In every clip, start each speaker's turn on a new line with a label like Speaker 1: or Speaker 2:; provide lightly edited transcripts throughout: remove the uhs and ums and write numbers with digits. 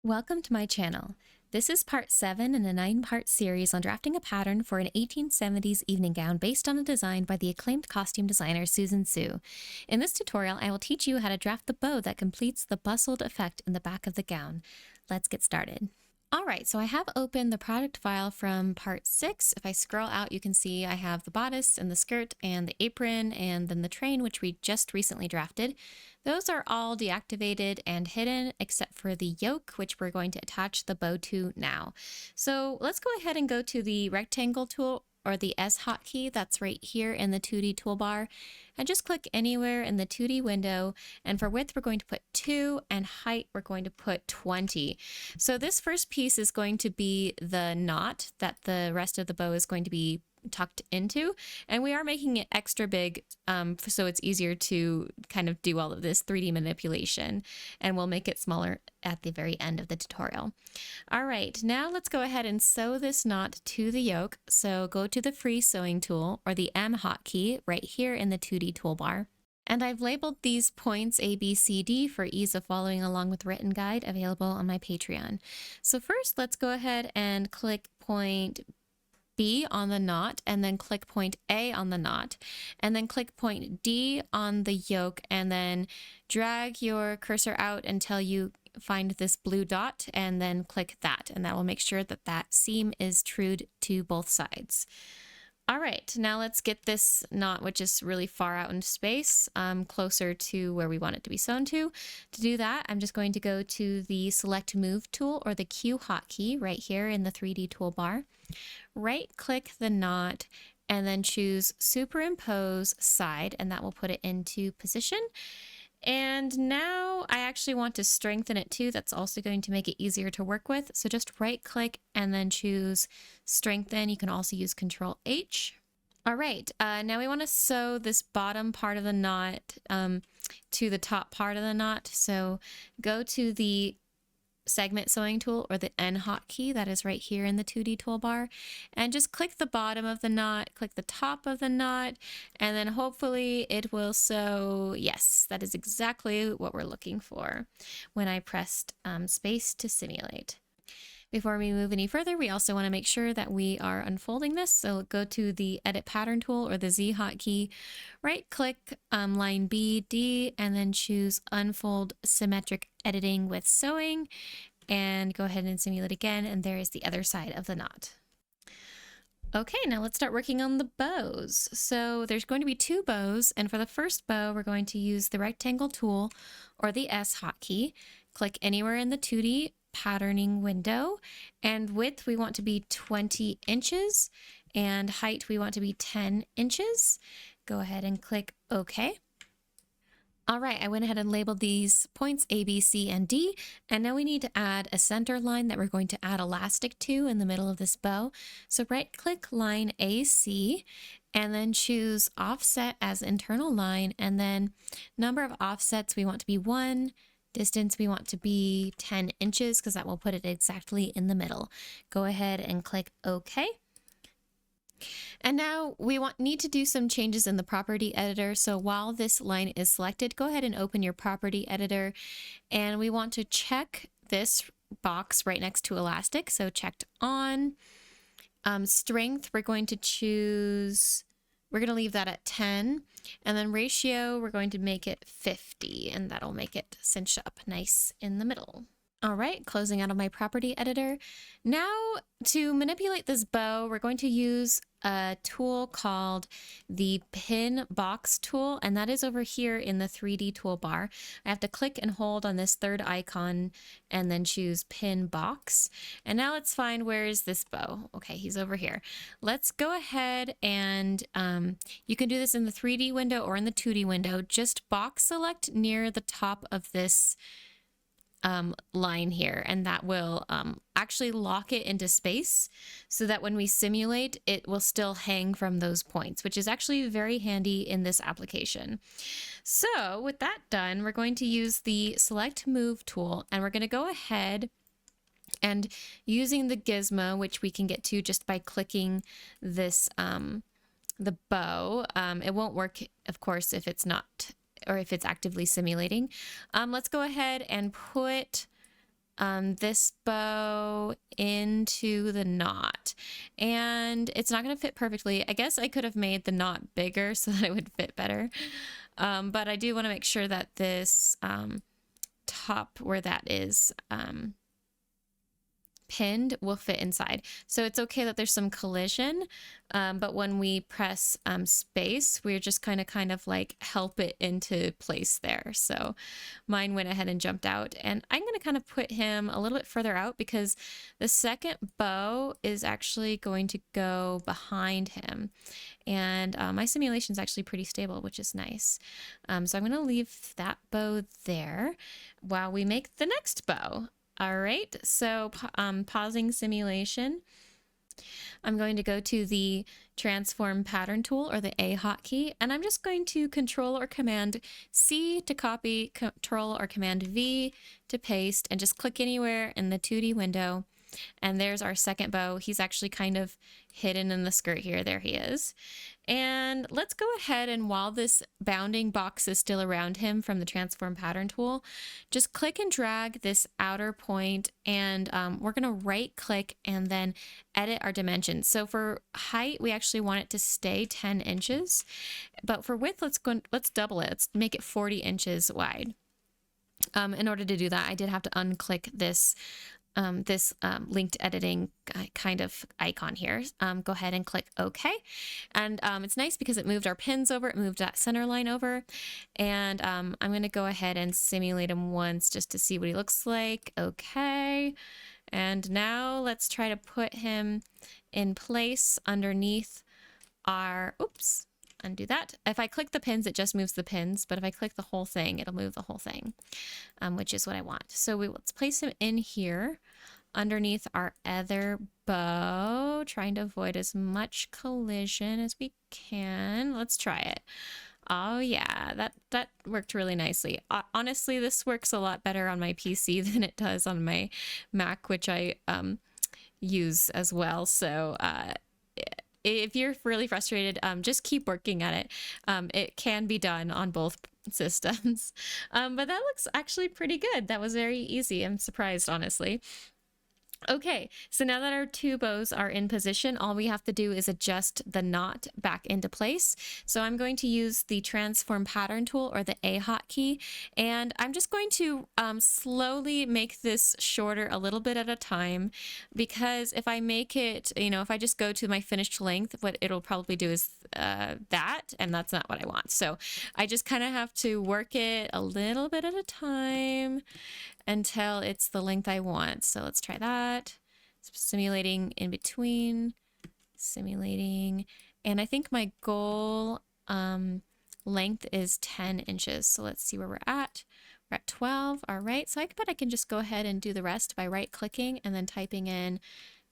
Speaker 1: Welcome to my channel. This is part 7 in a 9-part series on drafting a pattern for an 1870s evening gown based on a design by the acclaimed costume designer Susan Tsu. In this tutorial, I will teach you how to draft the bow that completes the bustled effect in the back of the gown. Let's get started. Alright, so I have opened the product file from part 6. If I scroll out, you can see I have the bodice and the skirt and the apron and then the train, which we just recently drafted. Those are all deactivated and hidden except for the yoke, which we're going to attach the bow to now. So let's go ahead and go to the rectangle tool or the S hotkey that's right here in the 2D toolbar, and just click anywhere in the 2D window. And for width, we're going to put 2, and height, we're going to put 20. So this first piece is going to be the knot that the rest of the bow is going to be tucked into, and we are making it extra big so it's easier to kind of do all of this 3D manipulation, and we'll make it smaller at the very end of the tutorial. All right, now let's go ahead and sew this knot to the yoke. So go to the free sewing tool or the M hotkey right here in the 2D toolbar. And I've labeled these points A, B, C, D for ease of following along with the written guide available on my Patreon. So first, let's go ahead and click point B on the knot, and then click point A on the knot, and then click point D on the yoke, and then drag your cursor out until you find this blue dot, and then click that, and that will make sure that that seam is trued to both sides. All right, now let's get this knot, which is really far out into space, closer to where we want it to be sewn to. To do that, I'm just going to go to the Select Move tool or the Q hotkey right here in the 3D toolbar. Right-click the knot and then choose Superimpose Side, and that will put it into position. And now I actually want to strengthen it too. That's also going to make it easier to work with. So just right click and then choose strengthen. You can also use Control H. All right, now we want to sew this bottom part of the knot to the top part of the knot. So go to the segment sewing tool or the N hotkey that is right here in the 2D toolbar, and just click the bottom of the knot, click the top of the knot, and then hopefully it will sew. Yes, that is exactly what we're looking for when I pressed space to simulate. Before we move any further, we also want to make sure that we are unfolding this. So go to the Edit Pattern tool or the Z hotkey, right-click line B, D, and then choose Unfold Symmetric Editing with Sewing, and go ahead and simulate again, and there is the other side of the knot. Okay, now let's start working on the bows. So there's going to be 2 bows, and for the first bow, we're going to use the rectangle tool or the S hotkey. Click anywhere in the 2D patterning window, and width we want to be 20 inches and height we want to be 10 inches. Go ahead and click OK. All right, I went ahead and labeled these points A, B, C, and D, and now we need to add a center line that we're going to add elastic to in the middle of this bow. So right click line AC and then choose offset as internal line, and then number of offsets we want to be 1. Distance we want to be 10 inches because that will put it exactly in the middle. Go ahead and click OK. And now we need to do some changes in the property editor. So while this line is selected, go ahead and open your property editor, and we want to check this box right next to elastic. So checked on. Strength, we're going to choose, we're going to leave that at 10. And then ratio, we're going to make it 50, and that'll make it cinch up nice in the middle. All right, closing out of my property editor. Now to manipulate this bow, we're going to use a tool called the pin box tool, and that is over here in the 3D toolbar. I have to click and hold on this third icon and then choose pin box. And now let's find, where is this bow? Okay, he's over here. Let's go ahead and you can do this in the 3D window or in the 2D window. Just box select near the top of this line here, and that will actually lock it into space so that when we simulate, it will still hang from those points, which is actually very handy in this application. So with that done, we're going to use the Select Move tool, and we're going to go ahead and using the gizmo, which we can get to just by clicking this the bow. It won't work, of course, if it's not, or if it's actively simulating. Let's go ahead and put this bow into the knot, and it's not going to fit perfectly. I guess I could have made the knot bigger so that it would fit better, but I do want to make sure that this top where that is pinned will fit inside. So it's okay that there's some collision, but when we press space, we're just kind of like help it into place there. So mine went ahead and jumped out, and I'm going to kind of put him a little bit further out because the second bow is actually going to go behind him, and my simulation is actually pretty stable, which is nice. So I'm going to leave that bow there while we make the next bow. All right, so pausing simulation. I'm going to go to the transform pattern tool, or the A hotkey, and I'm just going to Control or Command C to copy, Control or Command V to paste, and just click anywhere in the 2D window. And there's our second bow. He's actually kind of hidden in the skirt here. There he is. And let's go ahead, and while this bounding box is still around him from the transform pattern tool, just click and drag this outer point, and we're going to right click and then edit our dimensions. So for height, we actually want it to stay 10 inches, but for width, let's double it. Let's make it 40 inches wide. In order to do that, I did have to unclick this linked editing kind of icon here. Go ahead and click OK. And it's nice because it moved our pins over, it moved that center line over. And I'm going to go ahead and simulate him once just to see what he looks like. Okay. And now let's try to put him in place underneath our, oops, undo that. If I click the pins, it just moves the pins, but if I click the whole thing, it'll move the whole thing, which is what I want. So let's place him in here underneath our other bow, trying to avoid as much collision as we can. Let's try it. Oh yeah, that worked really nicely. Honestly, this works a lot better on my PC than it does on my Mac, which I use as well. So if you're really frustrated, just keep working at it. It can be done on both systems. But that looks actually pretty good. That was very easy. I'm surprised, honestly. Okay, so now that our two bows are in position, all we have to do is adjust the knot back into place. So I'm going to use the transform pattern tool, or the A hotkey, and I'm just going to slowly make this shorter a little bit at a time, because if I make it, if I just go to my finished length, what it'll probably do is that, and that's not what I want. So I just kind of have to work it a little bit at a time until it's the length I want. So let's try that. Simulating in between, simulating. And I think my goal length is 10 inches. So let's see where we're at. We're at 12. All right. So I can just go ahead and do the rest by right clicking and then typing in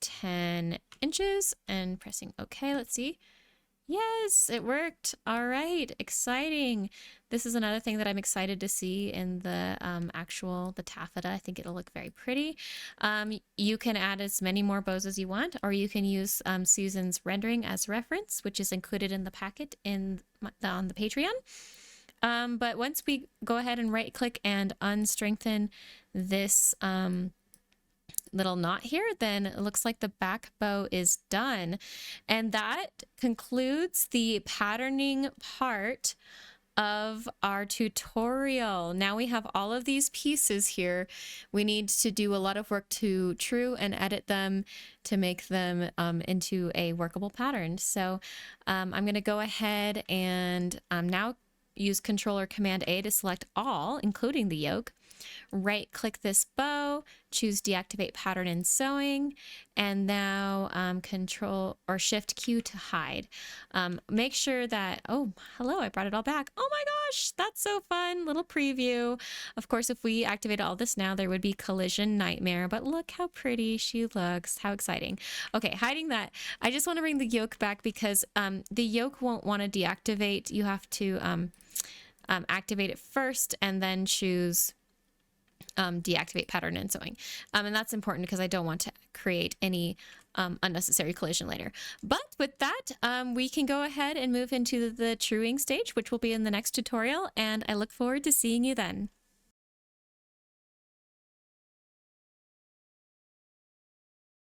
Speaker 1: 10 inches and pressing OK. Let's see. Yes, it worked. All right, exciting. This is another thing that I'm excited to see in the the taffeta. I think it'll look very pretty. You can add as many more bows as you want, or you can use Susan's rendering as reference, which is included in the packet on the Patreon. But once we go ahead and right click and unstrengthen this little knot here, then it looks like the back bow is done. And that concludes the patterning part of our tutorial. Now we have all of these pieces here. We need to do a lot of work to true and edit them to make them into a workable pattern. So I'm going to go ahead and now use Control or Command A to select all, including the yoke. Right click this bow, choose deactivate pattern and sewing, and now Control or Shift Q to hide. Make sure that, oh, hello, I brought it all back. Oh my gosh, that's so fun. Little preview. Of course, if we activate all this now, there would be collision nightmare, but look how pretty she looks. How exciting. Okay, hiding that. I just want to bring the yoke back because the yoke won't want to deactivate. You have to activate it first and then choose deactivate pattern and sewing. And that's important because I don't want to create any unnecessary collision later. But with that, we can go ahead and move into the truing stage, which will be in the next tutorial, and I look forward to seeing you then.